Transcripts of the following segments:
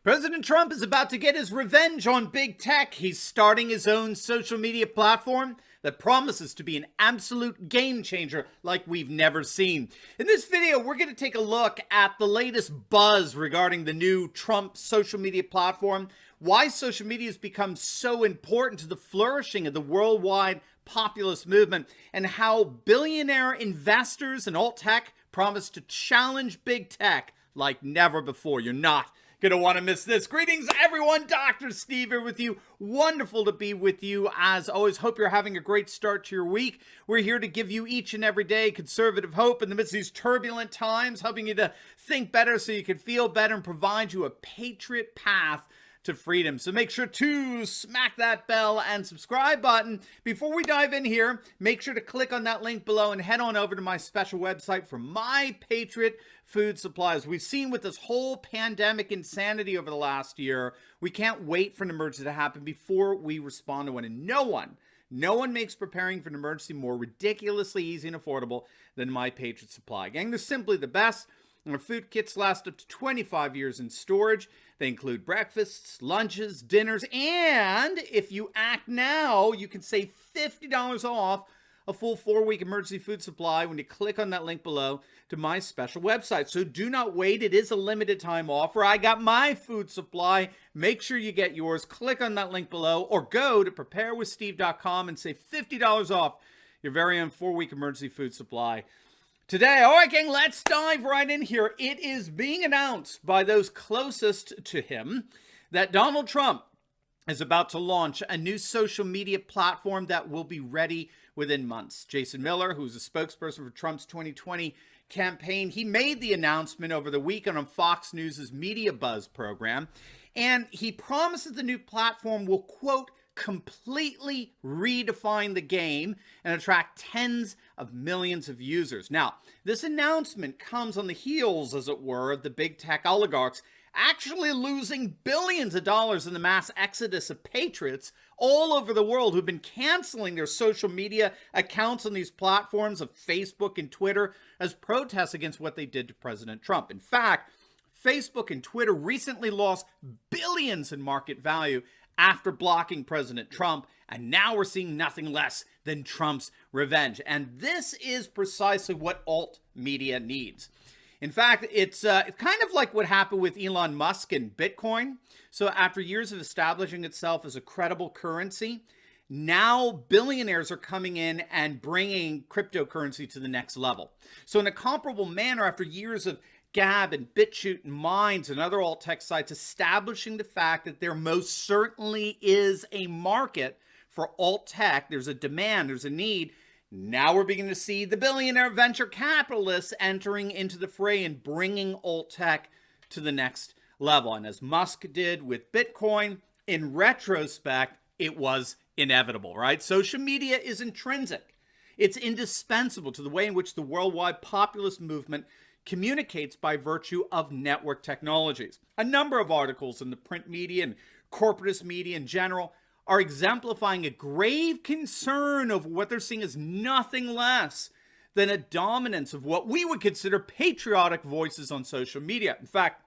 President Trump is about to get his revenge on big tech. He's starting his own social media platform that promises to be an absolute game changer like we've never seen. In this video, we're going to take a look at the latest buzz regarding the new Trump social media platform, why social media has become so important to the flourishing of the worldwide populist movement, and how billionaire investors in alt tech promise to challenge big tech like never before. You're not gonna want to miss this. Greetings, everyone. Dr. Steve here with you. Wonderful to be with you. As always, hope you're having a great start to your week. We're here to give you each and every day conservative hope in the midst of these turbulent times, helping you to think better so you can feel better and provide you a patriot path to freedom. So make sure to smack that bell and subscribe button. Before we dive in here, make sure to click on that link below and head on over to my special website for my Patriot food supplies. We've seen with this whole pandemic insanity over the last year, we can't wait for an emergency to happen before we respond to one. And no one makes preparing for an emergency more ridiculously easy and affordable than my Patriot Supply. Gang, they're simply the best. Our food kits last up to 25 years in storage. They include breakfasts, lunches, dinners, and if you act now, you can save $50 off a full 4-week emergency food supply when you click on that link below to my special website. So do not wait. It is a limited time offer. I got my food supply. Make sure you get yours. Click on that link below or go to preparewithsteve.com and save $50 off your very own 4-week emergency food supply today. All right, gang, let's dive right in here. It is being announced by those closest to him that Donald Trump is about to launch a new social media platform that will be ready within months. Jason Miller, who's a spokesperson for Trump's 2020 campaign, he made the announcement over the weekend on Fox News' Media Buzz program, and he promises the new platform will, quote, completely redefine the game and attract tens of millions of users. Now, this announcement comes on the heels, as it were, of the big tech oligarchs actually losing billions of dollars in the mass exodus of patriots all over the world who've been canceling their social media accounts on these platforms of Facebook and Twitter as protests against what they did to President Trump. In fact, Facebook and Twitter recently lost billions in market value after blocking President Trump, and now we're seeing nothing less than Trump's revenge. And this is precisely what alt media needs. In fact, it's kind of like what happened with Elon Musk and Bitcoin. So after years of establishing itself as a credible currency, now billionaires are coming in and bringing cryptocurrency to the next level. So in a comparable manner, after years of Gab and BitChute and Minds and other alt tech sites establishing the fact that there most certainly is a market for alt tech, there's a demand, there's a need. Now we're beginning to see the billionaire venture capitalists entering into the fray and bringing alt tech to the next level. And as Musk did with Bitcoin, in retrospect, it was inevitable, right? Social media is intrinsic. It's indispensable to the way in which the worldwide populist movement communicates by virtue of network technologies. A number of articles in the print media and corporatist media in general are exemplifying a grave concern of what they're seeing as nothing less than a dominance of what we would consider patriotic voices on social media. In fact,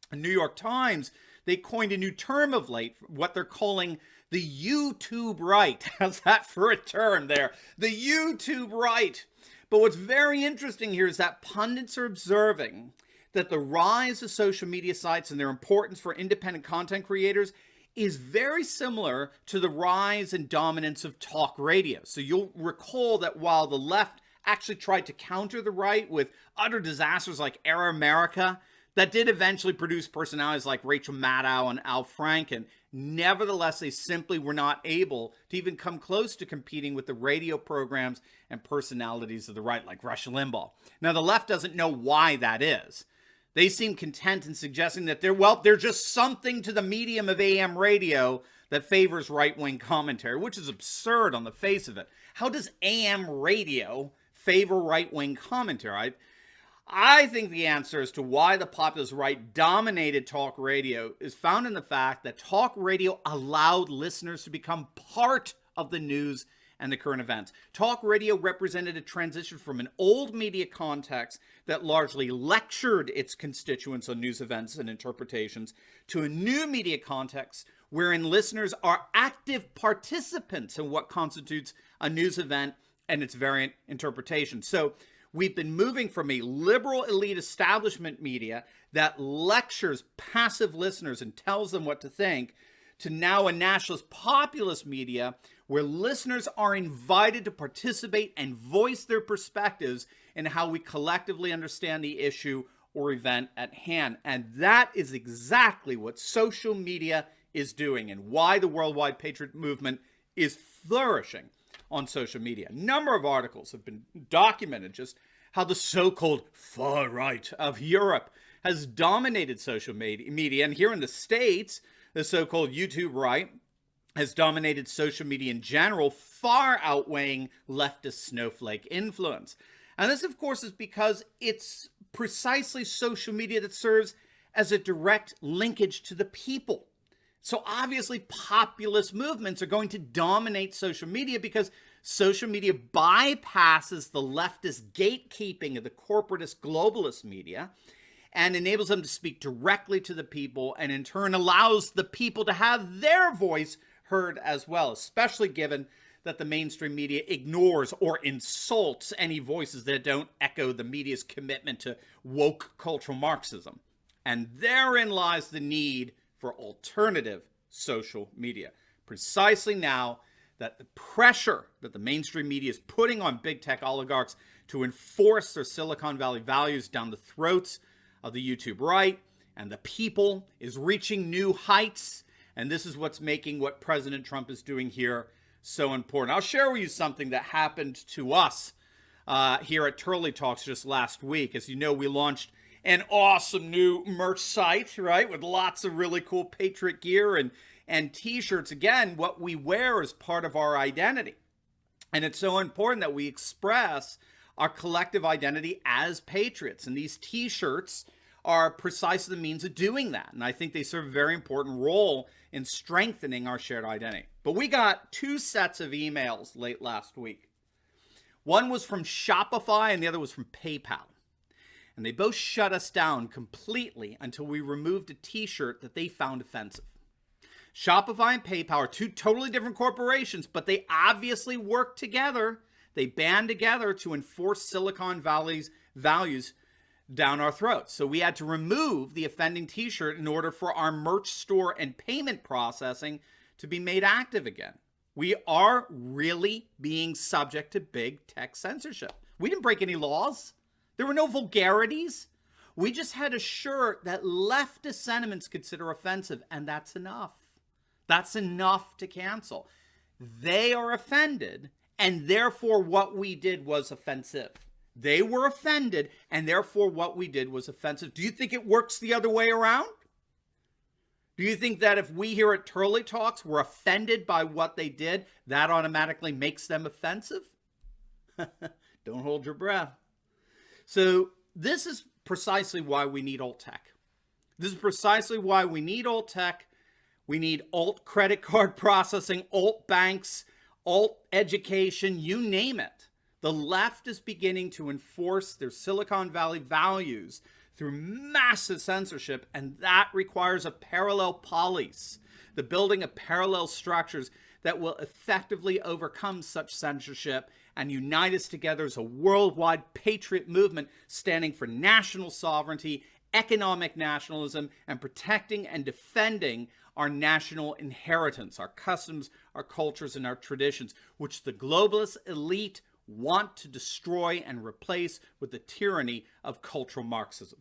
the New York Times, they coined a new term of late, what they're calling the YouTube right. How's that for a term there? The YouTube right. But what's very interesting here is that pundits are observing that the rise of social media sites and their importance for independent content creators is very similar to the rise and dominance of talk radio. So you'll recall that while the left actually tried to counter the right with utter disasters like Era America, that did eventually produce personalities like Rachel Maddow and Al Franken. Nevertheless, they simply were not able to even come close to competing with the radio programs and personalities of the right, like Rush Limbaugh. Now, the left doesn't know why that is. They seem content in suggesting that there's just something to the medium of AM radio that favors right-wing commentary, which is absurd on the face of it. How does AM radio favor right-wing commentary? I think the answer as to why the populist right dominated talk radio is found in the fact that talk radio allowed listeners to become part of the news and the current events. Talk radio represented a transition from an old media context that largely lectured its constituents on news events and interpretations to a new media context wherein listeners are active participants in what constitutes a news event and its variant interpretation. So we've been moving from a liberal elite establishment media that lectures passive listeners and tells them what to think to now a nationalist populist media where listeners are invited to participate and voice their perspectives in how we collectively understand the issue or event at hand. And that is exactly what social media is doing and why the worldwide patriot movement is flourishing on social media. A number of articles have been documented just how the so-called far right of Europe has dominated social media. And here in the States, the so-called YouTube right has dominated social media in general, far outweighing leftist snowflake influence. And this, of course, is because it's precisely social media that serves as a direct linkage to the people. So obviously, populist movements are going to dominate social media because social media bypasses the leftist gatekeeping of the corporatist globalist media and enables them to speak directly to the people, and in turn allows the people to have their voice heard as well, especially given that the mainstream media ignores or insults any voices that don't echo the media's commitment to woke cultural Marxism. And therein lies the need for alternative social media. Precisely now that the pressure that the mainstream media is putting on big tech oligarchs to enforce their Silicon Valley values down the throats of the YouTube right and the people is reaching new heights. And this is what's making what President Trump is doing here so important. I'll share with you something that happened to us here at Turley Talks just last week. As you know, we launched an awesome new merch site, right, with lots of really cool Patriot gear and t-shirts. Again, what we wear is part of our identity. And it's so important that we express our collective identity as patriots. And these t-shirts are precisely the means of doing that. And I think they serve a very important role in strengthening our shared identity. But we got two sets of emails late last week. One was from Shopify and the other was from PayPal. And they both shut us down completely until we removed a t-shirt that they found offensive. Shopify and PayPal are two totally different corporations, but they obviously work together. They band together to enforce Silicon Valley's values down our throats. So we had to remove the offending t-shirt in order for our merch store and payment processing to be made active again. We are really being subject to big tech censorship. We didn't break any laws. There were no vulgarities. We just had a shirt that leftist sentiments consider offensive, and that's enough. That's enough to cancel. They are offended, and therefore what we did was offensive. They were offended, and therefore what we did was offensive. Do you think it works the other way around? Do you think that if we here at Turley Talks were offended by what they did, that automatically makes them offensive? Don't hold your breath. So this is precisely why we need alt tech. This is precisely why we need alt tech. We need alt credit card processing, alt banks, alt education, you name it. The left is beginning to enforce their Silicon Valley values through massive censorship, and that requires a parallel police, the building of parallel structures that will effectively overcome such censorship and unite us together as a worldwide patriot movement standing for national sovereignty, economic nationalism, and protecting and defending our national inheritance, our customs, our cultures, and our traditions, which the globalist elite want to destroy and replace with the tyranny of cultural Marxism.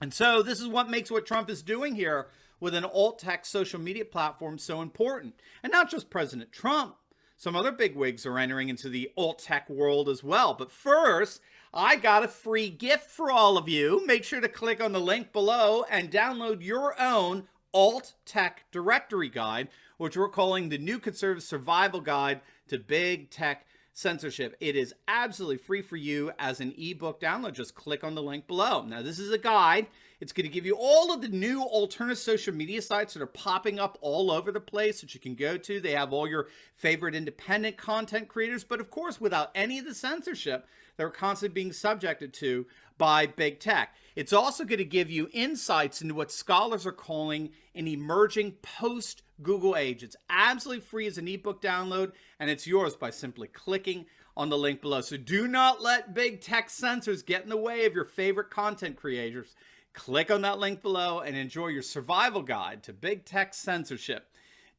And so this is what makes what Trump is doing here with an alt-tech social media platform so important. And not just President Trump. Some other bigwigs are entering into the alt-tech world as well. But first, I got a free gift for all of you. Make sure to click on the link below and download your own alt-tech directory guide, which we're calling the New Conservative Survival Guide to Big Tech censorship. It is absolutely free for you as an ebook download. Just click on the link below. Now, this is a guide. It's going to give you all of the new alternative social media sites that are popping up all over the place that you can go to. They have all your favorite independent content creators, but of course, without any of the censorship that we're constantly being subjected to by big tech. It's also going to give you insights into what scholars are calling an emerging post-Google age. It's absolutely free as an ebook download, and it's yours by simply clicking on the link below. So do not let big tech censors get in the way of your favorite content creators. Click on that link below and enjoy your survival guide to big tech censorship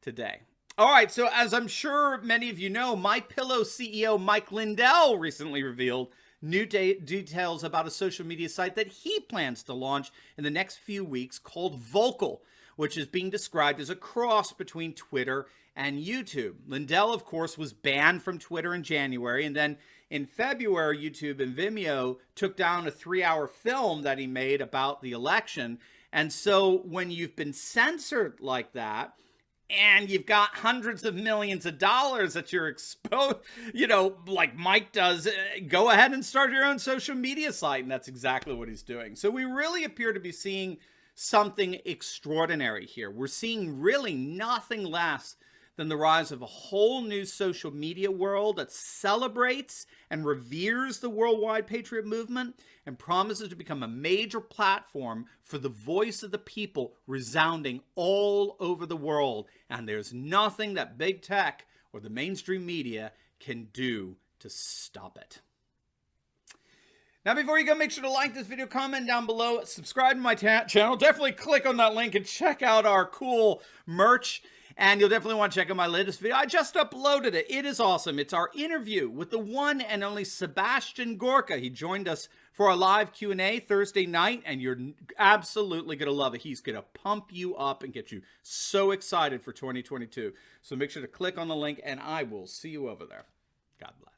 today. All right, so as I'm sure many of you know, MyPillow CEO Mike Lindell recently revealed new details about a social media site that he plans to launch in the next few weeks called Vocal, which is being described as a cross between Twitter and YouTube. Lindell, of course, was banned from Twitter in January, and then in February, YouTube and Vimeo took down a 3-hour film that he made about the election. And so when you've been censored like that, and you've got hundreds of millions of dollars that you're exposed, you know, like Mike does, go ahead and start your own social media site. And that's exactly what he's doing. So we really appear to be seeing something extraordinary here. We're seeing really nothing less than the rise of a whole new social media world that celebrates and reveres the worldwide patriot movement and promises to become a major platform for the voice of the people resounding all over the world. And there's nothing that big tech or the mainstream media can do to stop it. Now, before you go, make sure to like this video, comment down below, subscribe to my channel. Definitely click on that link and check out our cool merch. And you'll definitely want to check out my latest video. I just uploaded it. It is awesome. It's our interview with the one and only Sebastian Gorka. He joined us for our live Q&A Thursday night, and you're absolutely going to love it. He's going to pump you up and get you so excited for 2022. So make sure to click on the link, and I will see you over there. God bless.